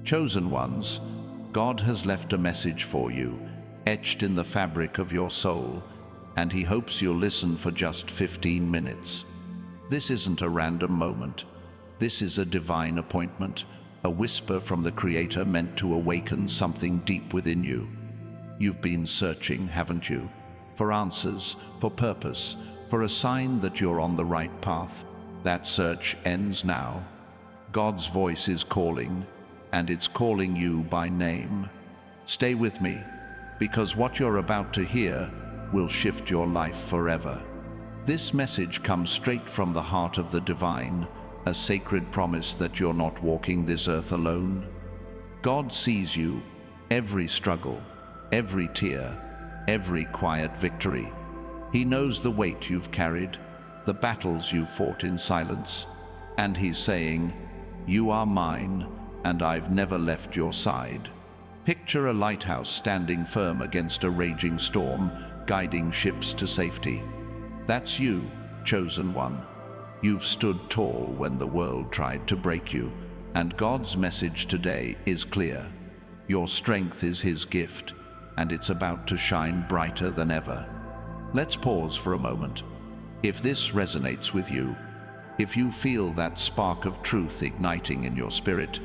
Chosen ones, God has left a message for you, etched in the fabric of your soul, and He hopes you'll listen for just 15 minutes. This isn't a random moment. This is a divine appointment, a whisper from the Creator meant to awaken something deep within you. You've been searching, haven't you? For answers, for purpose, for a sign that you're on the right path. That search ends now. God's voice is calling, and it's calling you by name. Stay with me, because what you're about to hear will shift your life forever. This message comes straight from the heart of the divine, a sacred promise that you're not walking this earth alone. God sees you, every struggle, every tear, every quiet victory. He knows the weight you've carried, the battles you've fought in silence, and He's saying, "You are mine, and I've never left your side." Picture a lighthouse standing firm against a raging storm, guiding ships to safety. That's you, chosen one. You've stood tall when the world tried to break you, and God's message today is clear. Your strength is His gift, and it's about to shine brighter than ever. Let's pause for a moment. If this resonates with you, if you feel that spark of truth igniting in your spirit,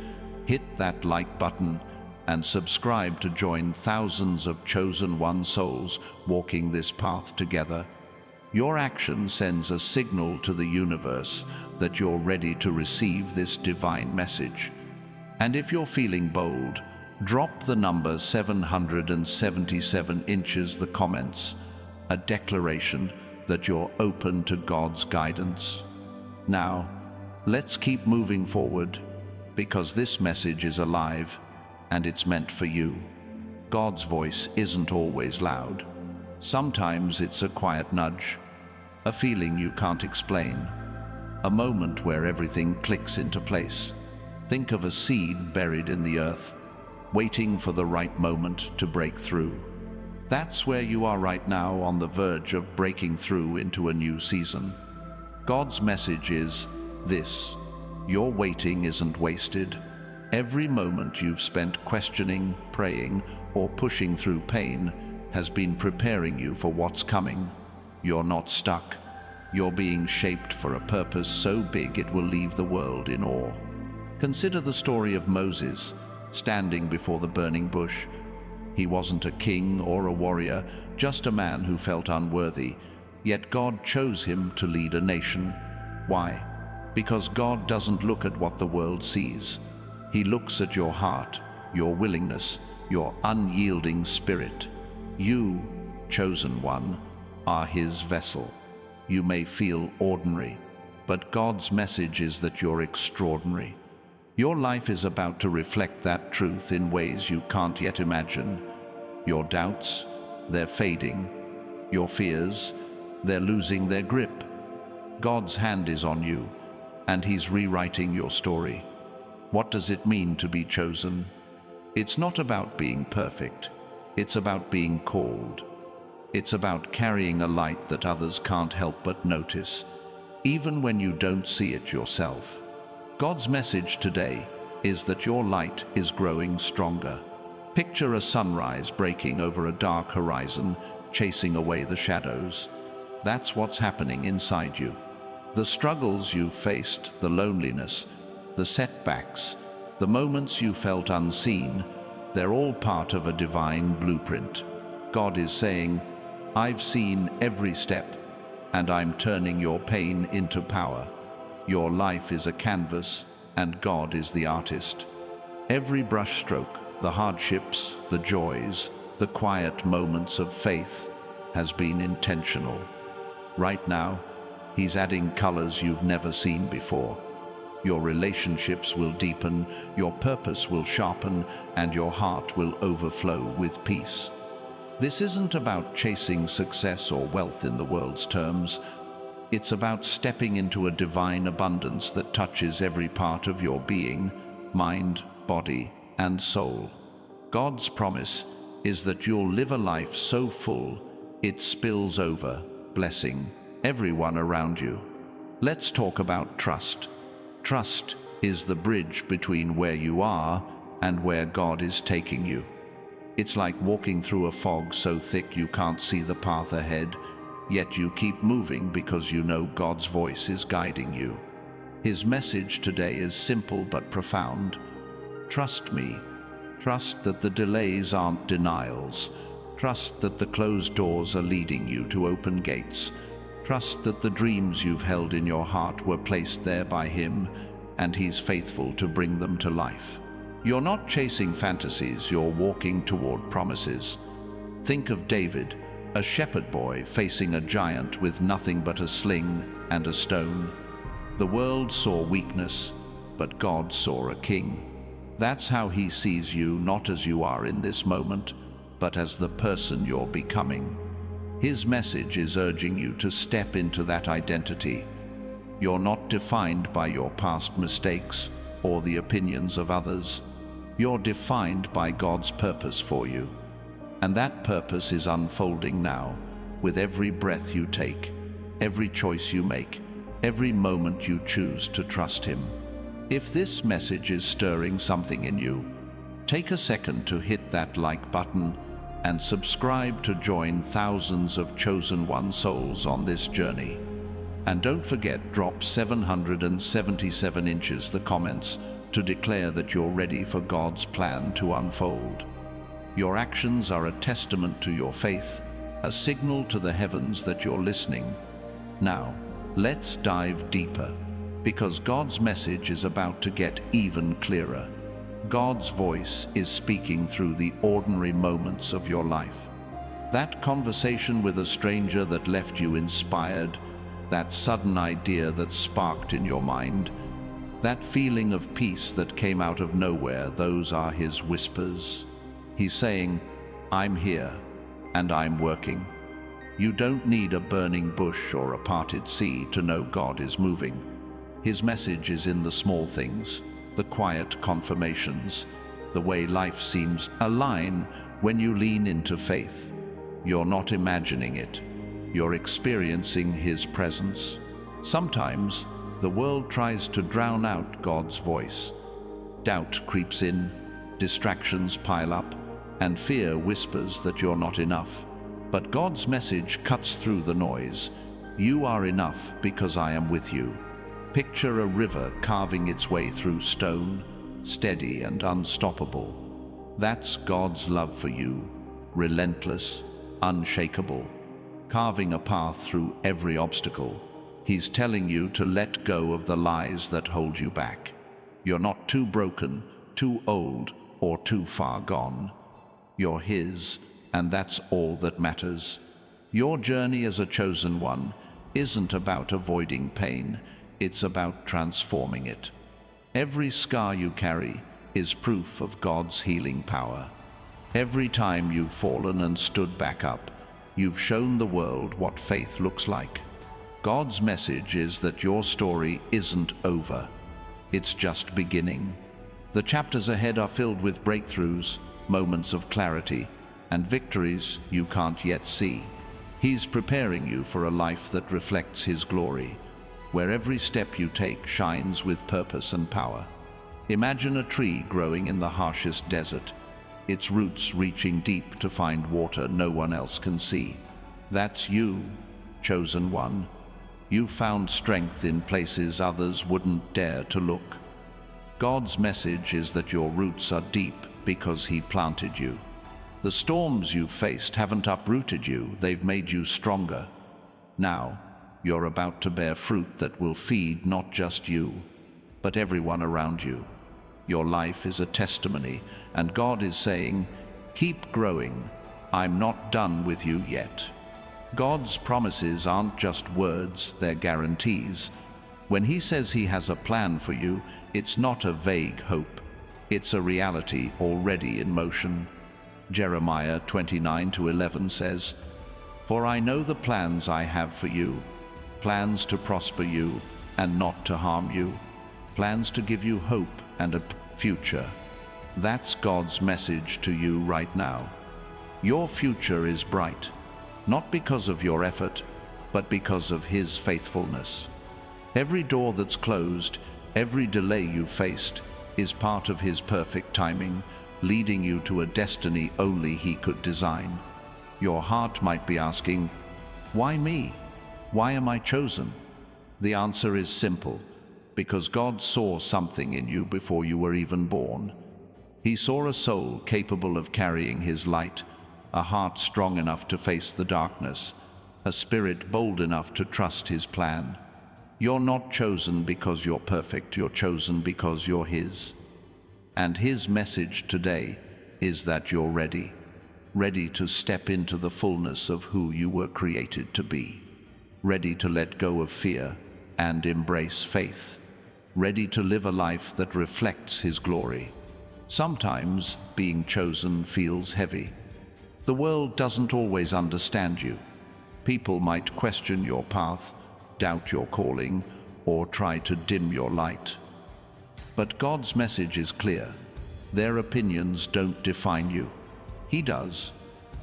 hit that like button and subscribe to join thousands of chosen one souls walking this path together. Your action sends a signal to the universe that you're ready to receive this divine message. And if you're feeling bold, drop the number 777 inches the comments, a declaration that you're open to God's guidance. Now, let's keep moving forward, because this message is alive and it's meant for you. God's voice isn't always loud. Sometimes it's a quiet nudge, a feeling you can't explain, a moment where everything clicks into place. Think of a seed buried in the earth, waiting for the right moment to break through. That's where you are right now, on the verge of breaking through into a new season. God's message is this: your waiting isn't wasted. Every moment you've spent questioning, praying, or pushing through pain has been preparing you for what's coming. You're not stuck. You're being shaped for a purpose so big it will leave the world in awe. Consider the story of Moses, standing before the burning bush. He wasn't a king or a warrior, just a man who felt unworthy, yet God chose him to lead a nation. Why? Because God doesn't look at what the world sees. He looks at your heart, your willingness, your unyielding spirit. You, chosen one, are His vessel. You may feel ordinary, but God's message is that you're extraordinary. Your life is about to reflect that truth in ways you can't yet imagine. Your doubts, they're fading. Your fears, they're losing their grip. God's hand is on you, and He's rewriting your story. What does it mean to be chosen? It's not about being perfect. It's about being called. It's about carrying a light that others can't help but notice, even when you don't see it yourself. God's message today is that your light is growing stronger. Picture a sunrise breaking over a dark horizon, chasing away the shadows. That's what's happening inside you. The struggles you've faced, the loneliness, the setbacks, the moments you felt unseen, they're all part of a divine blueprint. God is saying, "I've seen every step, and I'm turning your pain into power." Your life is a canvas, and God is the artist. Every brushstroke, the hardships, the joys, the quiet moments of faith, has been intentional. Right now, He's adding colors you've never seen before. Your relationships will deepen, your purpose will sharpen, and your heart will overflow with peace. This isn't about chasing success or wealth in the world's terms. It's about stepping into a divine abundance that touches every part of your being, mind, body, and soul. God's promise is that you'll live a life so full it spills over, blessing everyone around you. Let's talk about trust. Trust is the bridge between where you are and where God is taking you. It's like walking through a fog so thick you can't see the path ahead, yet you keep moving because you know God's voice is guiding you. His message today is simple but profound. Trust me. Trust that the delays aren't denials. Trust that the closed doors are leading you to open gates. Trust that the dreams you've held in your heart were placed there by Him, and He's faithful to bring them to life. You're not chasing fantasies, you're walking toward promises. Think of David, a shepherd boy facing a giant with nothing but a sling and a stone. The world saw weakness, but God saw a king. That's how He sees you, not as you are in this moment, but as the person you're becoming. His message is urging you to step into that identity. You're not defined by your past mistakes or the opinions of others. You're defined by God's purpose for you. And that purpose is unfolding now, with every breath you take, every choice you make, every moment you choose to trust Him. If this message is stirring something in you, take a second to hit that like button and subscribe to join thousands of chosen one souls on this journey. And don't forget, drop 777 inches the comments to declare that you're ready for God's plan to unfold. Your actions are a testament to your faith, a signal to the heavens that you're listening. Now, let's dive deeper, because God's message is about to get even clearer. God's voice is speaking through the ordinary moments of your life. That conversation with a stranger that left you inspired, that sudden idea that sparked in your mind, that feeling of peace that came out of nowhere, those are His whispers. He's saying, I'm here, and I'm working. You don't need a burning bush or a parted sea to know God is moving. His message is in the small things, the quiet confirmations, the way life seems to align when you lean into faith. You're not imagining it. You're experiencing His presence. Sometimes, the world tries to drown out God's voice. Doubt creeps in, distractions pile up, and fear whispers that you're not enough. But God's message cuts through the noise. You are enough because I am with you. Picture a river carving its way through stone, steady and unstoppable. That's God's love for you, relentless, unshakable, carving a path through every obstacle. He's telling you to let go of the lies that hold you back. You're not too broken, too old, or too far gone. You're His, and that's all that matters. Your journey as a chosen one isn't about avoiding pain, it's about transforming it. Every scar you carry is proof of God's healing power. Every time you've fallen and stood back up, you've shown the world what faith looks like. God's message is that your story isn't over. It's just beginning. The chapters ahead are filled with breakthroughs, moments of clarity, and victories you can't yet see. He's preparing you for a life that reflects His glory, where every step you take shines with purpose and power. Imagine a tree growing in the harshest desert, its roots reaching deep to find water no one else can see. That's you, chosen one. You found strength in places others wouldn't dare to look. God's message is that your roots are deep because He planted you. The storms you've faced haven't uprooted you, they've made you stronger. Now, you're about to bear fruit that will feed not just you, but everyone around you. Your life is a testimony, and God is saying, keep growing. I'm not done with you yet. God's promises aren't just words, they're guarantees. When He says He has a plan for you, it's not a vague hope. It's a reality already in motion. Jeremiah 29:11 says, For I know the plans I have for you, plans to prosper you and not to harm you, plans to give you hope and a future. That's God's message to you right now. Your future is bright, not because of your effort, but because of His faithfulness. Every door that's closed, every delay you've faced, is part of his perfect timing, leading you to a destiny only he could design. Your heart might be asking, why me? Why am I chosen? The answer is simple, because God saw something in you before you were even born. He saw a soul capable of carrying his light, a heart strong enough to face the darkness, a spirit bold enough to trust his plan. You're not chosen because you're perfect, you're chosen because you're his. And his message today is that you're ready to step into the fullness of who you were created to be, ready to let go of fear and embrace faith, ready to live a life that reflects his glory. Sometimes being chosen feels heavy. The world doesn't always understand you. People might question your path, doubt your calling, or try to dim your light. But God's message is clear. Their opinions don't define you. He does.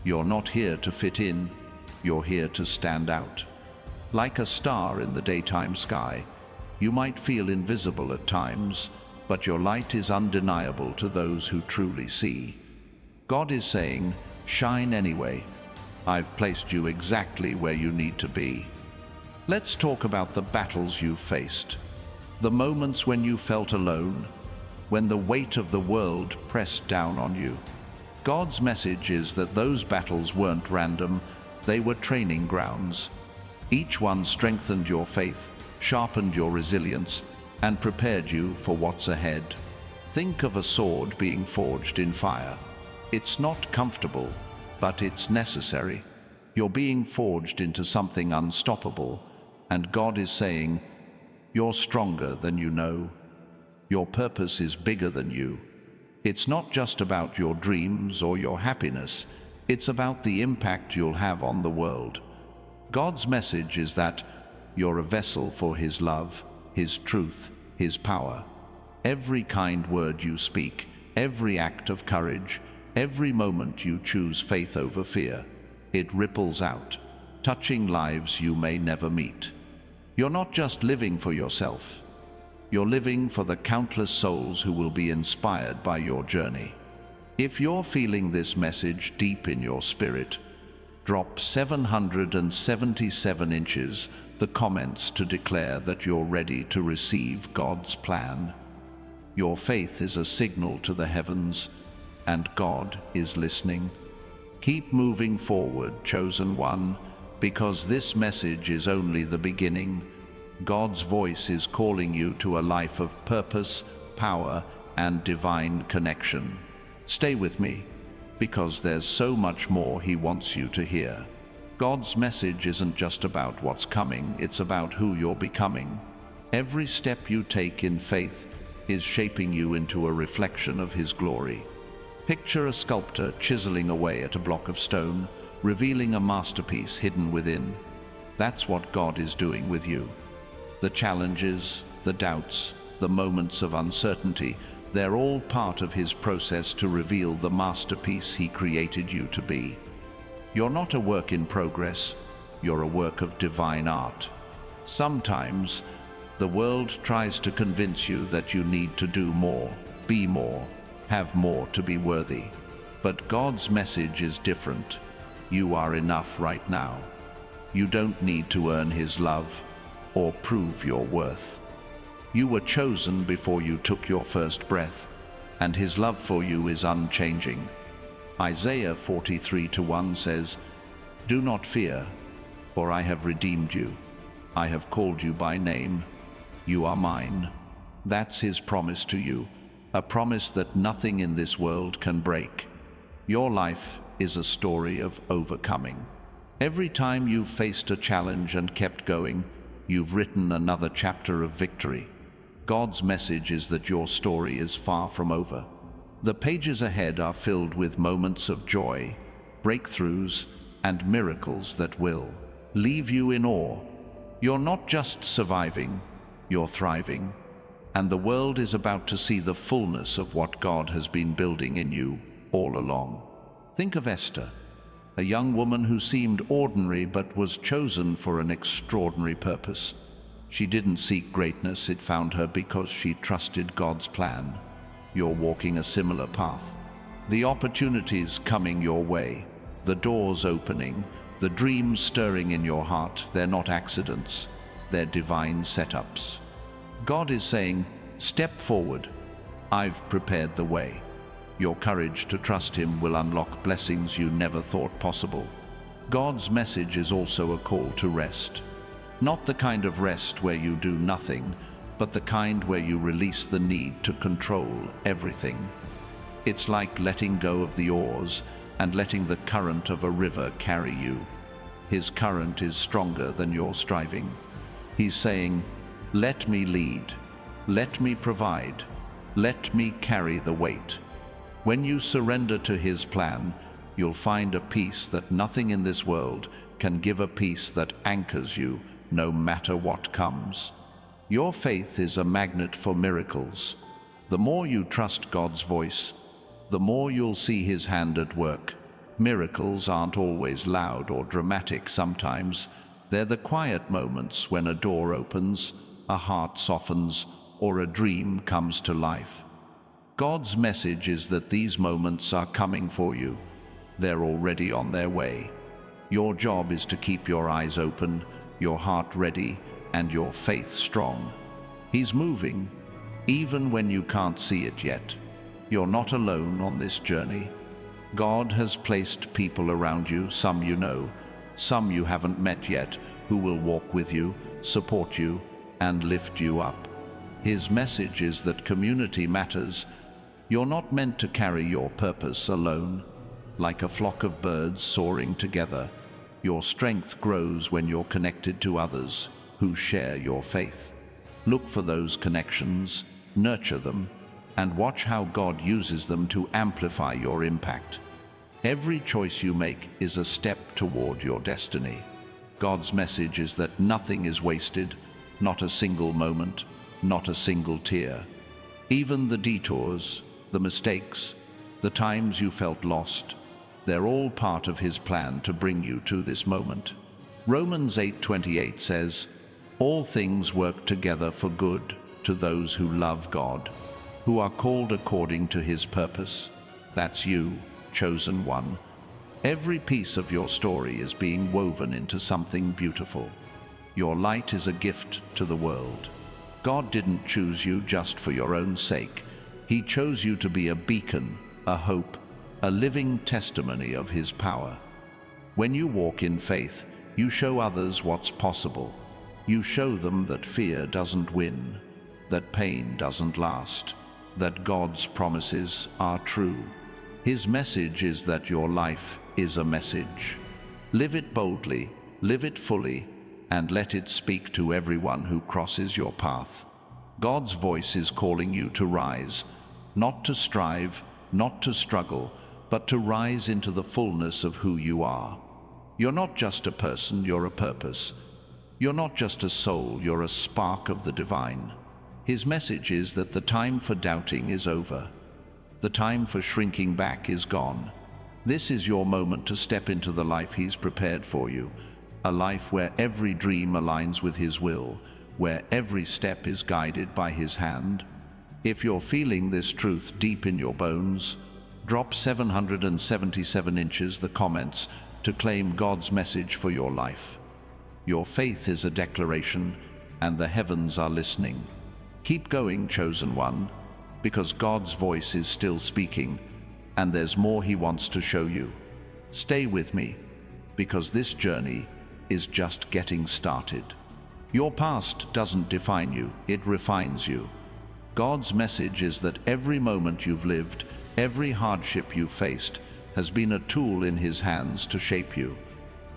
You're not here to fit in, you're here to stand out. Like a star in the daytime sky, you might feel invisible at times, but your light is undeniable to those who truly see. God is saying, shine anyway. I've placed you exactly where you need to be. Let's talk about the battles you've faced. The moments when you felt alone, when the weight of the world pressed down on you. God's message is that those battles weren't random, they were training grounds. Each one strengthened your faith, sharpened your resilience, and prepared you for what's ahead. Think of a sword being forged in fire. It's not comfortable, but it's necessary. You're being forged into something unstoppable, and God is saying, you're stronger than you know. Your purpose is bigger than you. It's not just about your dreams or your happiness, it's about the impact you'll have on the world. God's message is that you're a vessel for his love, his truth, his power. Every kind word you speak, every act of courage, every moment you choose faith over fear, it ripples out, touching lives you may never meet. You're not just living for yourself. You're living for the countless souls who will be inspired by your journey. If you're feeling this message deep in your spirit, drop 777 inches the comments to declare that you're ready to receive God's plan. Your faith is a signal to the heavens, and God is listening. Keep moving forward, chosen one, because this message is only the beginning. God's voice is calling you to a life of purpose, power, and divine connection. Stay with me, because there's so much more he wants you to hear. God's message isn't just about what's coming, it's about who you're becoming. Every step you take in faith is shaping you into a reflection of his glory. Picture a sculptor chiseling away at a block of stone, revealing a masterpiece hidden within. That's what God is doing with you. The challenges, the doubts, the moments of uncertainty, they're all part of his process to reveal the masterpiece he created you to be. You're not a work in progress, you're a work of divine art. Sometimes, the world tries to convince you that you need to do more, be more, have more to be worthy. But God's message is different. You are enough right now. You don't need to earn his love or prove your worth. You were chosen before you took your first breath, and his love for you is unchanging. Isaiah 43:1 says, "Do not fear, for I have redeemed you. I have called you by name. You are mine." That's his promise to you, a promise that nothing in this world can break. Your life is a story of overcoming. Every time you've faced a challenge and kept going, you've written another chapter of victory. God's message is that your story is far from over. The pages ahead are filled with moments of joy, breakthroughs, and miracles that will leave you in awe. You're not just surviving, you're thriving. And the world is about to see the fullness of what God has been building in you all along. Think of Esther, a young woman who seemed ordinary but was chosen for an extraordinary purpose. She didn't seek greatness, it found her because she trusted God's plan. you're walking a similar path. The opportunities coming your way, the doors opening, the dreams stirring in your heart, they're not accidents, they're divine setups. God is saying, step forward. I've prepared the way. Your courage to trust Him will unlock blessings you never thought possible. God's message is also a call to rest. Not the kind of rest where you do nothing, but the kind where you release the need to control everything. It's like letting go of the oars and letting the current of a river carry you. His current is stronger than your striving. He's saying, let me lead, let me provide, let me carry the weight. When you surrender to His plan, you'll find a peace that nothing in this world can give, a peace that anchors you no matter what comes. Your faith is a magnet for miracles. The more you trust God's voice, the more you'll see His hand at work. Miracles aren't always loud or dramatic. Sometimes they're the quiet moments when a door opens, a heart softens, or a dream comes to life. God's message is that these moments are coming for you. They're already on their way. Your job is to keep your eyes open, your heart ready, and your faith strong. He's moving, even when you can't see it yet. You're not alone on this journey. God has placed people around you, some you know, some you haven't met yet, who will walk with you, support you, and lift you up. His message is that community matters. You're not meant to carry your purpose alone. Like a flock of birds soaring together, your strength grows when you're connected to others who share your faith. Look for those connections, nurture them, and watch how God uses them to amplify your impact. Every choice you make is a step toward your destiny. God's message is that nothing is wasted, not a single moment, not a single tear. Even the detours, the mistakes, the times you felt lost, they're all part of His plan to bring you to this moment. Romans 8:28 says, all things work together for good to those who love God, who are called according to His purpose. That's you, chosen one. Every piece of your story is being woven into something beautiful. Your light is a gift to the world. God didn't choose you just for your own sake. He chose you to be a beacon, a hope, a living testimony of His power. When you walk in faith, you show others what's possible. You show them that fear doesn't win, that pain doesn't last, that God's promises are true. His message is that your life is a message. Live it boldly, live it fully, and let it speak to everyone who crosses your path. God's voice is calling you to rise, not to strive, not to struggle, but to rise into the fullness of who you are. You're not just a person, you're a purpose. You're not just a soul, you're a spark of the divine. His message is that the time for doubting is over. The time for shrinking back is gone. This is your moment to step into the life He's prepared for you, a life where every dream aligns with His will, where every step is guided by His hand. If you're feeling this truth deep in your bones, drop 777 inches the comments to claim God's message for your life. Your faith is a declaration, and the heavens are listening. Keep going, chosen one, because God's voice is still speaking, and there's more He wants to show you. Stay with me, because this journey is just getting started. Your past doesn't define you, it refines you. God's message is that every moment you've lived, every hardship you've faced, has been a tool in His hands to shape you.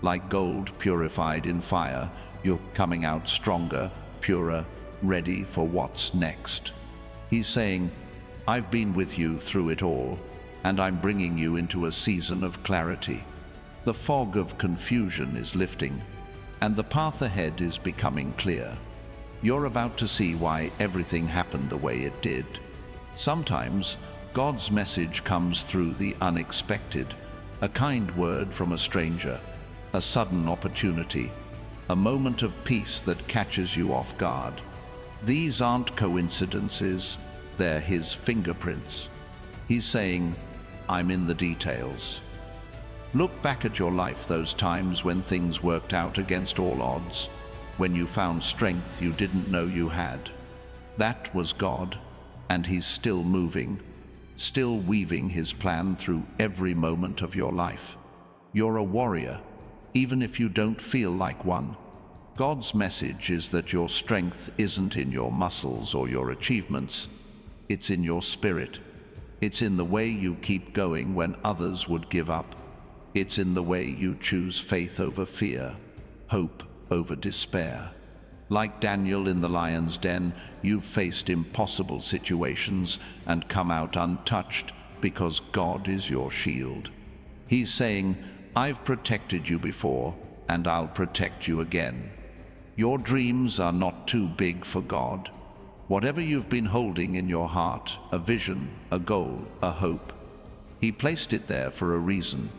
Like gold purified in fire, you're coming out stronger, purer, ready for what's next. He's saying, I've been with you through it all, and I'm bringing you into a season of clarity. The fog of confusion is lifting, and the path ahead is becoming clear. You're about to see why everything happened the way it did. Sometimes, God's message comes through the unexpected, a kind word from a stranger, a sudden opportunity, a moment of peace that catches you off guard. These aren't coincidences, They're his fingerprints. He's saying, I'm in the details. Look back at your life, those times when things worked out against all odds, when you found strength you didn't know you had. That was God, and he's still moving, still weaving his plan through every moment of your life. You're a warrior, even if you don't feel like one. God's message is that your strength isn't in your muscles or your achievements. It's in your spirit. It's in the way you keep going when others would give up. It's in the way you choose faith over fear, hope over despair. Like Daniel in the lion's den, you've faced impossible situations and come out untouched because God is your shield. He's saying, I've protected you before, and I'll protect you again. Your dreams are not too big for God. Whatever you've been holding in your heart, a vision, a goal, a hope, he placed it there for a reason.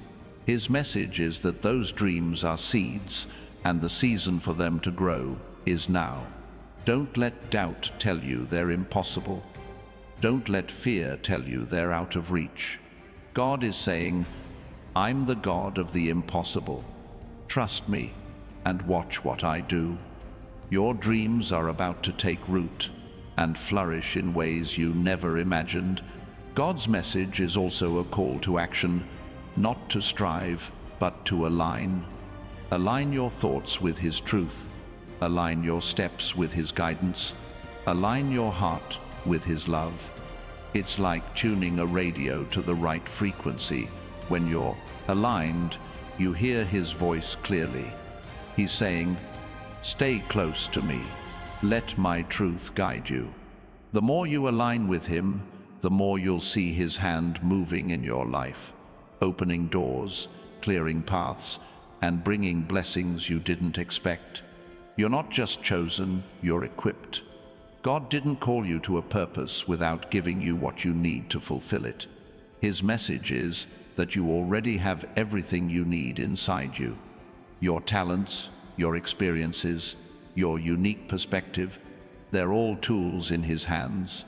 His message is that those dreams are seeds, and the season for them to grow is now. Don't let doubt tell you they're impossible. Don't let fear tell you they're out of reach. God is saying, I'm the God of the impossible. Trust me and watch what I do. Your dreams are about to take root and flourish in ways you never imagined. God's message is also a call to action, not to strive, but to align. Align your thoughts with his truth. Align your steps with his guidance. Align your heart with his love. It's like tuning a radio to the right frequency. When you're aligned, you hear his voice clearly. He's saying, stay close to me. Let my truth guide you. The more you align with him, the more you'll see his hand moving in your life, opening doors, clearing paths, and bringing blessings you didn't expect. You're not just chosen, you're equipped. God didn't call you to a purpose without giving you what you need to fulfill it. His message is that you already have everything you need inside you. Your talents, your experiences, your unique perspective, they're all tools in his hands.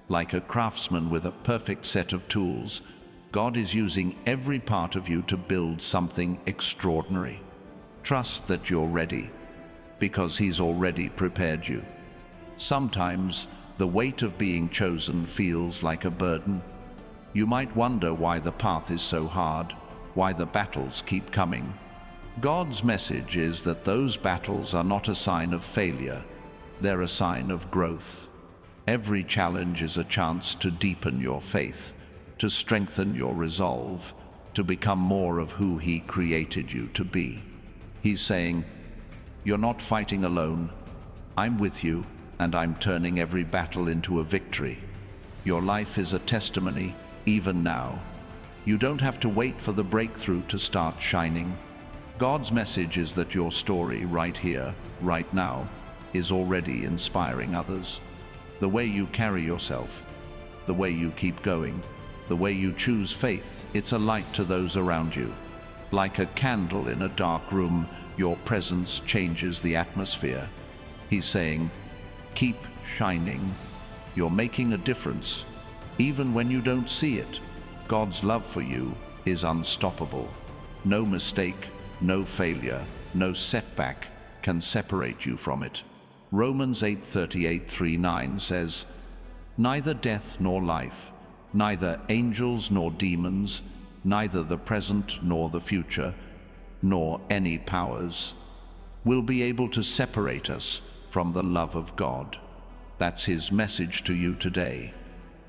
Like a craftsman with a perfect set of tools, God is using every part of you to build something extraordinary. Trust that you're ready, because he's already prepared you. Sometimes the weight of being chosen feels like a burden. You might wonder why the path is so hard, why the battles keep coming. God's message is that those battles are not a sign of failure, they're a sign of growth. Every challenge is a chance to deepen your faith, to strengthen your resolve, to become more of who he created you to be. He's saying, you're not fighting alone. I'm with you, and I'm turning every battle into a victory. Your life is a testimony, even now. You don't have to wait for the breakthrough to start shining. God's message is that your story right here, right now, is already inspiring others. The way you carry yourself, the way you keep going, the way you choose faith, it's a light to those around you. Like a candle in a dark room, your presence changes the atmosphere. He's saying, keep shining. You're making a difference. Even when you don't see it, God's love for you is unstoppable. No mistake, no failure, no setback can separate you from it. Romans 8:38-39 says, neither death nor life, neither angels nor demons, neither the present nor the future, nor any powers, will be able to separate us from the love of God. That's his message to you today.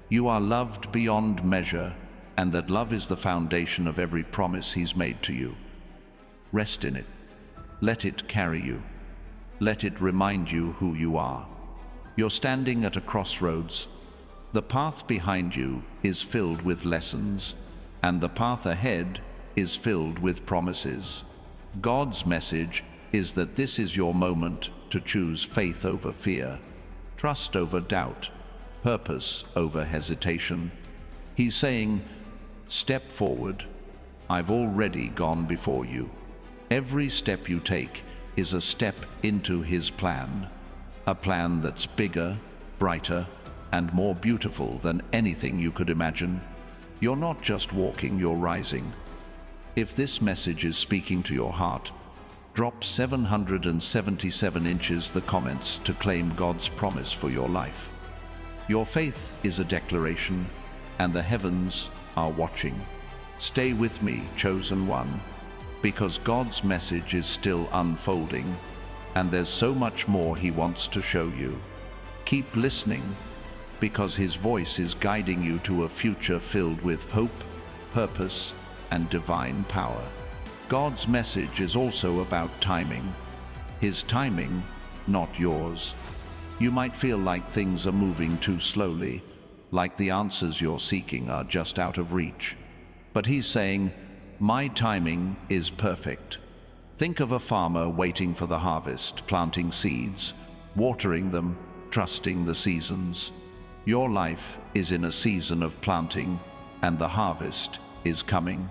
You are loved beyond measure, and that love is the foundation of every promise he's made to you. Rest in it. Let it carry you. Let it remind you who you are. You're standing at a crossroads. The path behind you is filled with lessons, and the path ahead is filled with promises. God's message is that this is your moment to choose faith over fear, trust over doubt, purpose over hesitation. He's saying, step forward. I've already gone before you. Every step you take is a step into his plan, a plan that's bigger, brighter, and more beautiful than anything you could imagine. You're not just walking, you're rising. If this message is speaking to your heart, drop 777 inches the comments to claim God's promise for your life. Your faith is a declaration, and the heavens are watching. Stay with me, chosen one, because God's message is still unfolding, and there's so much more He wants to show you. Keep listening, because His voice is guiding you to a future filled with hope, purpose, and divine power. God's message is also about timing. His timing, not yours. You might feel like things are moving too slowly, like the answers you're seeking are just out of reach. But He's saying, my timing is perfect. Think of a farmer waiting for the harvest, planting seeds, watering them, trusting the seasons. Your life is in a season of planting, and the harvest is coming.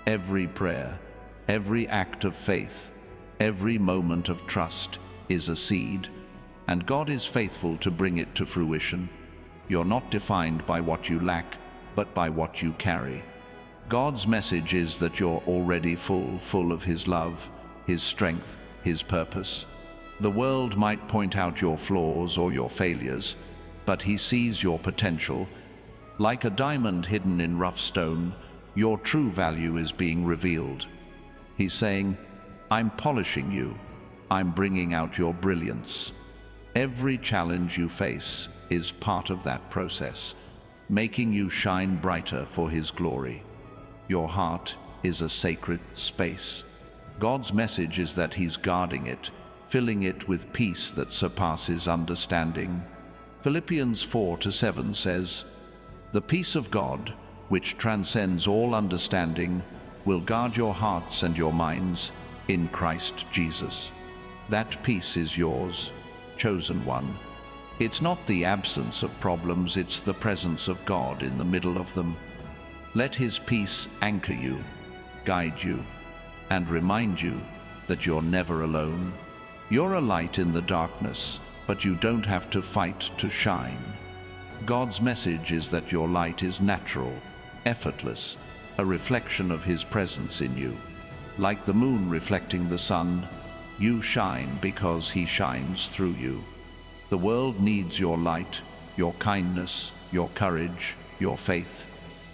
Every prayer, every act of faith, every moment of trust is a seed, and God is faithful to bring it to fruition. You're not defined by what you lack, but by what you carry. God's message is that you're already full of His love, His strength, His purpose. The world might point out your flaws or your failures, but He sees your potential. Like a diamond hidden in rough stone, your true value is being revealed. He's saying, I'm polishing you. I'm bringing out your brilliance. Every challenge you face is part of that process, making you shine brighter for His glory. Your heart is a sacred space. God's message is that He's guarding it, filling it with peace that surpasses understanding. Philippians 4:7 says, the peace of God, which transcends all understanding, will guard your hearts and your minds in Christ Jesus. That peace is yours, chosen one. It's not the absence of problems, it's the presence of God in the middle of them. Let His peace anchor you, guide you, and remind you that you're never alone. You're a light in the darkness, but you don't have to fight to shine. God's message is that your light is natural, effortless, a reflection of His presence in you. Like the moon reflecting the sun, you shine because He shines through you. The world needs your light, your kindness, your courage, your faith.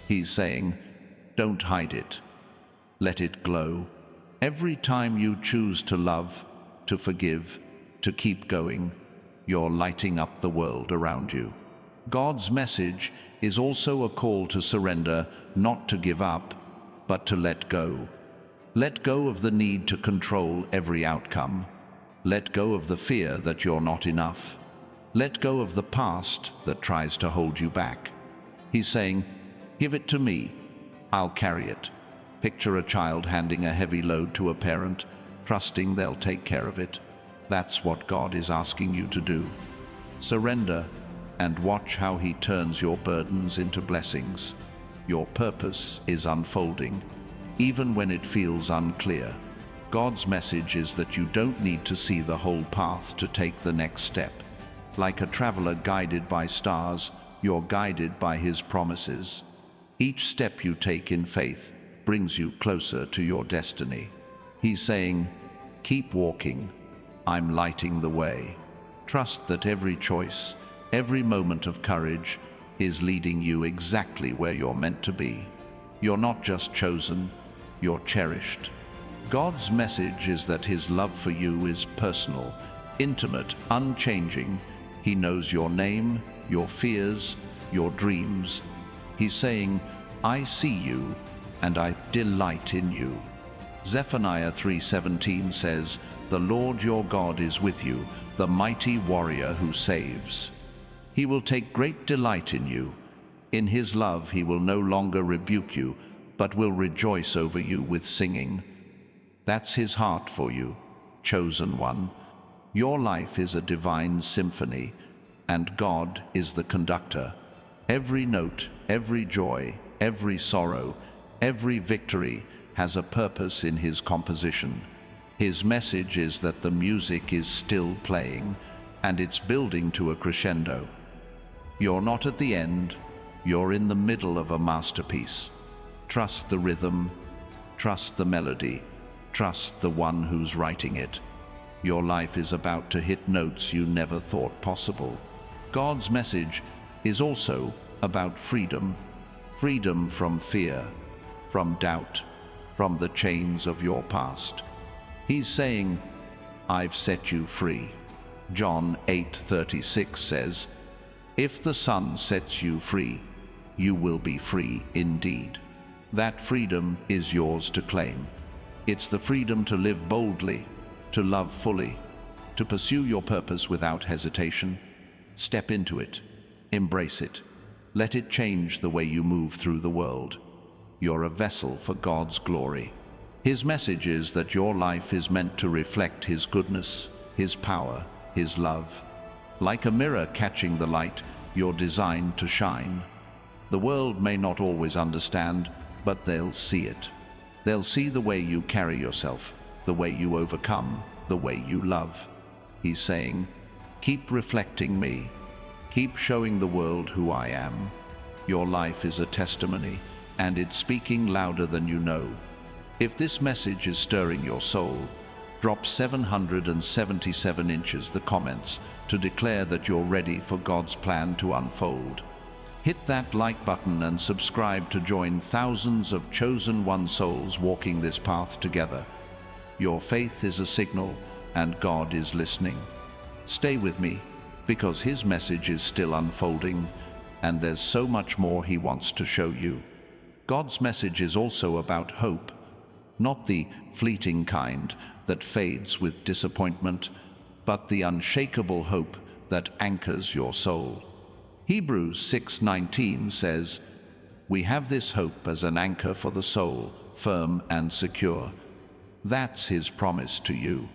He's saying, don't hide it. Let it glow. Every time you choose to love, to forgive, to keep going, you're lighting up the world around you. God's message is also a call to surrender, not to give up, but to let go. Let go of the need to control every outcome. Let go of the fear that you're not enough. Let go of the past that tries to hold you back. He's saying, give it to me. I'll carry it. Picture a child handing a heavy load to a parent, trusting they'll take care of it. That's what God is asking you to do. Surrender and watch how He turns your burdens into blessings. Your purpose is unfolding, even when it feels unclear. God's message is that you don't need to see the whole path to take the next step. Like a traveler guided by stars, you're guided by His promises. Each step you take in faith brings you closer to your destiny. He's saying, keep walking. I'm lighting the way. Trust that every choice, every moment of courage is leading you exactly where you're meant to be. You're not just chosen, you're cherished. God's message is that His love for you is personal, intimate, unchanging. He knows your name, your fears, your dreams. He's saying, I see you, and I delight in you. Zephaniah 3:17 says, the Lord your God is with you, the mighty warrior who saves. He will take great delight in you. In His love He will no longer rebuke you, but will rejoice over you with singing. That's His heart for you, chosen one. Your life is a divine symphony, and God is the conductor. Every note, every joy, every sorrow, every victory has a purpose in His composition. His message is that the music is still playing, and it's building to a crescendo. You're not at the end, you're in the middle of a masterpiece. Trust the rhythm, trust the melody, trust the one who's writing it. Your life is about to hit notes you never thought possible. God's message is also about freedom. Freedom from fear, from doubt, from the chains of your past. He's saying, I've set you free. John 8:36 says, if the Son sets you free, you will be free indeed. That freedom is yours to claim. It's the freedom to live boldly, to love fully, to pursue your purpose without hesitation. Step into it. Embrace it. Let it change the way you move through the world. You're a vessel for God's glory. His message is that your life is meant to reflect His goodness, His power, His love. Like a mirror catching the light, you're designed to shine. The world may not always understand, but they'll see it. They'll see the way you carry yourself, the way you overcome, the way you love. He's saying, keep reflecting me. Keep showing the world who I am. Your life is a testimony, and it's speaking louder than you know. If this message is stirring your soul, drop 777 inches the comments to declare that you're ready for God's plan to unfold. Hit that like button and subscribe to join thousands of chosen one souls walking this path together. Your faith is a signal, and God is listening. Stay with me, because His message is still unfolding, and there's so much more He wants to show you. God's message is also about hope, not the fleeting kind that fades with disappointment, but the unshakable hope that anchors your soul. Hebrews 6:19 says, we have this hope as an anchor for the soul, firm and secure. That's His promise to you.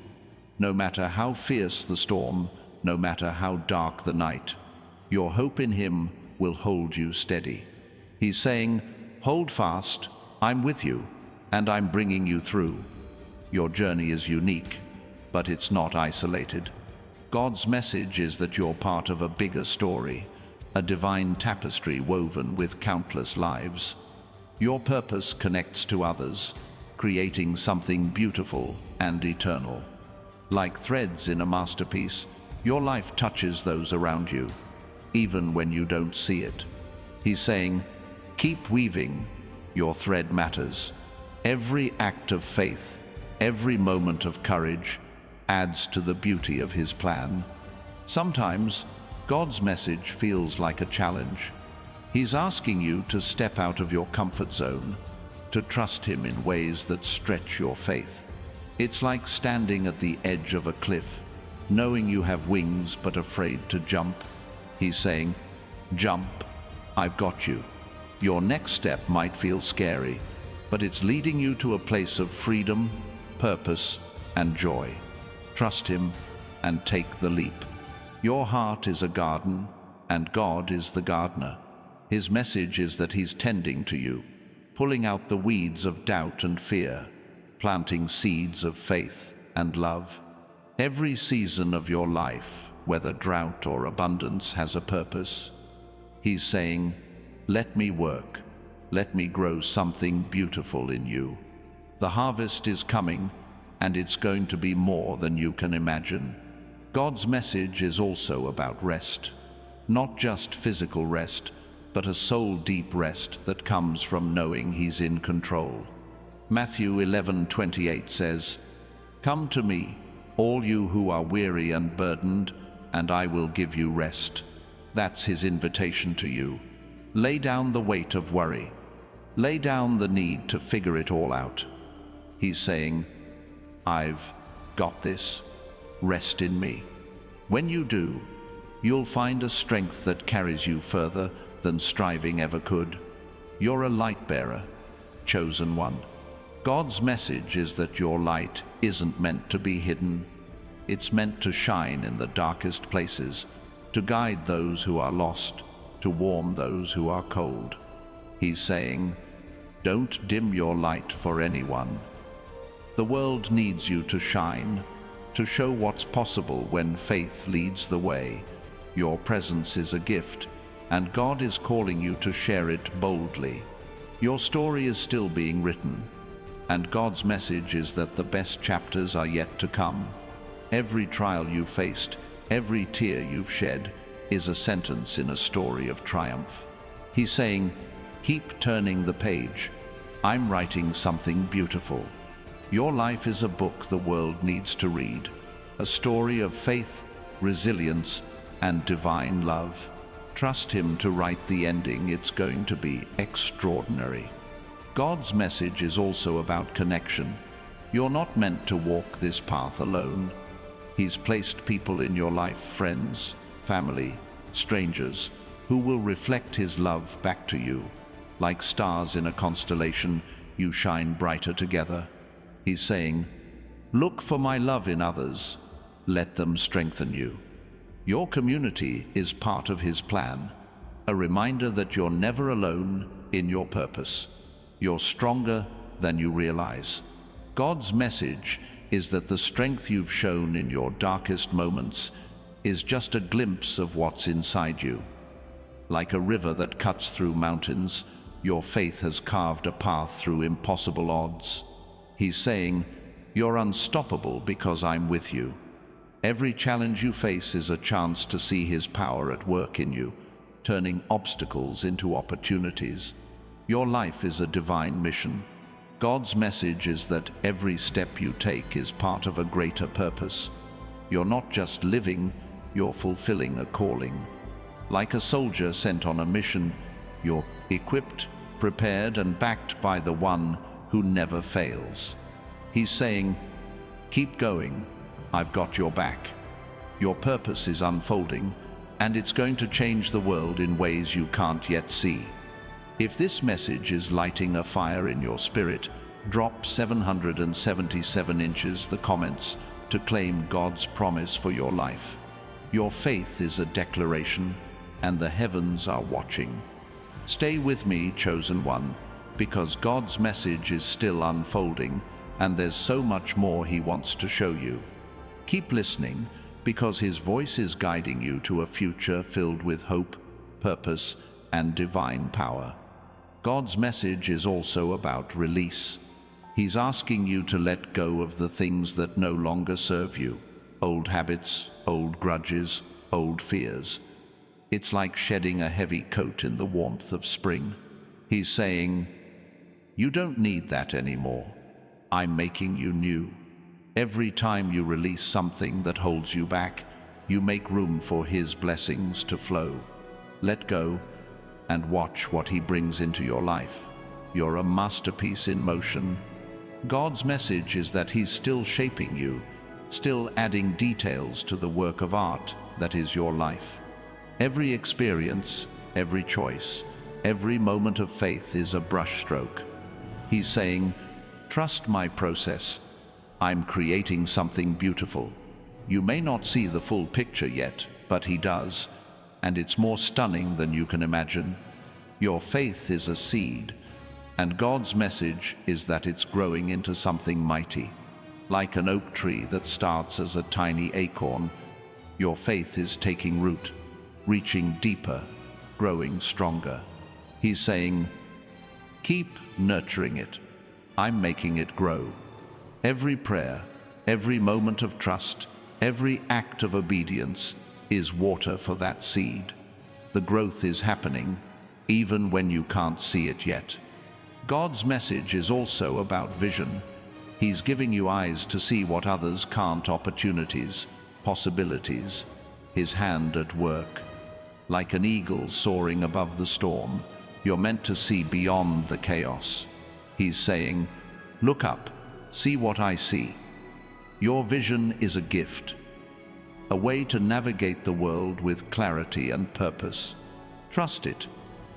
No matter how fierce the storm, no matter how dark the night, your hope in Him will hold you steady. He's saying, hold fast, I'm with you, and I'm bringing you through. Your journey is unique, but it's not isolated. God's message is that you're part of a bigger story, a divine tapestry woven with countless lives. Your purpose connects to others, creating something beautiful and eternal. Like threads in a masterpiece, your life touches those around you, even when you don't see it. He's saying, keep weaving, your thread matters. Every act of faith, every moment of courage adds to the beauty of His plan. Sometimes, God's message feels like a challenge. He's asking you to step out of your comfort zone, to trust Him in ways that stretch your faith. It's like standing at the edge of a cliff, knowing you have wings but afraid to jump. He's saying, jump, I've got you. Your next step might feel scary, but it's leading you to a place of freedom, purpose, and joy. Trust Him and take the leap. Your heart is a garden, and God is the gardener. His message is that He's tending to you, pulling out the weeds of doubt and fear, planting seeds of faith and love. Every season of your life, whether drought or abundance, has a purpose. He's saying, let me work. Let me grow something beautiful in you. The harvest is coming, and it's going to be more than you can imagine. God's message is also about rest. Not just physical rest, but a soul-deep rest that comes from knowing He's in control. Matthew 11:28 says, come to me, all you who are weary and burdened, and I will give you rest. That's His invitation to you. Lay down the weight of worry. Lay down the need to figure it all out. He's saying, I've got this. Rest in me. When you do, you'll find a strength that carries you further than striving ever could. You're a light bearer, chosen one. God's message is that your light isn't meant to be hidden. It's meant to shine in the darkest places, to guide those who are lost, to warm those who are cold. He's saying, don't dim your light for anyone. The world needs you to shine, to show what's possible when faith leads the way. Your presence is a gift, and God is calling you to share it boldly. Your story is still being written, and God's message is that the best chapters are yet to come. Every trial you've faced, every tear you've shed, is a sentence in a story of triumph. He's saying, keep turning the page. I'm writing something beautiful. Your life is a book the world needs to read, a story of faith, resilience, and divine love. Trust Him to write the ending. It's going to be extraordinary. God's message is also about connection. You're not meant to walk this path alone. He's placed people in your life, friends, family, strangers, who will reflect His love back to you. Like stars in a constellation, you shine brighter together. He's saying, look for my love in others. Let them strengthen you. Your community is part of His plan, a reminder that you're never alone in your purpose. You're stronger than you realize. God's message is that the strength you've shown in your darkest moments is just a glimpse of what's inside you. Like a river that cuts through mountains, your faith has carved a path through impossible odds. He's saying, you're unstoppable because I'm with you. Every challenge you face is a chance to see His power at work in you, turning obstacles into opportunities. Your life is a divine mission. God's message is that every step you take is part of a greater purpose. You're not just living, you're fulfilling a calling. Like a soldier sent on a mission, you're equipped, prepared, and backed by the One who never fails. He's saying, keep going. I've got your back. Your purpose is unfolding, and it's going to change the world in ways you can't yet see. If this message is lighting a fire in your spirit, drop 777 inches the comments to claim God's promise for your life. Your faith is a declaration, and the heavens are watching. Stay with me, chosen one, because God's message is still unfolding, and there's so much more He wants to show you. Keep listening, because His voice is guiding you to a future filled with hope, purpose, and divine power. God's message is also about release. He's asking you to let go of the things that no longer serve you. Old habits, old grudges, old fears. It's like shedding a heavy coat in the warmth of spring. He's saying, you don't need that anymore. I'm making you new. Every time you release something that holds you back, you make room for His blessings to flow. Let go and watch what He brings into your life. You're a masterpiece in motion. God's message is that He's still shaping you, still adding details to the work of art that is your life. Every experience, every choice, every moment of faith is a brushstroke. He's saying, trust my process. I'm creating something beautiful. You may not see the full picture yet, but He does, and it's more stunning than you can imagine. Your faith is a seed, and God's message is that it's growing into something mighty. Like an oak tree that starts as a tiny acorn, your faith is taking root, reaching deeper, growing stronger. He's saying, keep nurturing it. I'm making it grow. Every prayer, every moment of trust, every act of obedience is water for that seed. The growth is happening, even when you can't see it yet. God's message is also about vision. He's giving you eyes to see what others can't, opportunities, possibilities, His hand at work. Like an eagle soaring above the storm, you're meant to see beyond the chaos. He's saying, look up, see what I see. Your vision is a gift, a way to navigate the world with clarity and purpose. Trust it,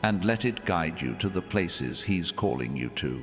and let it guide you to the places He's calling you to.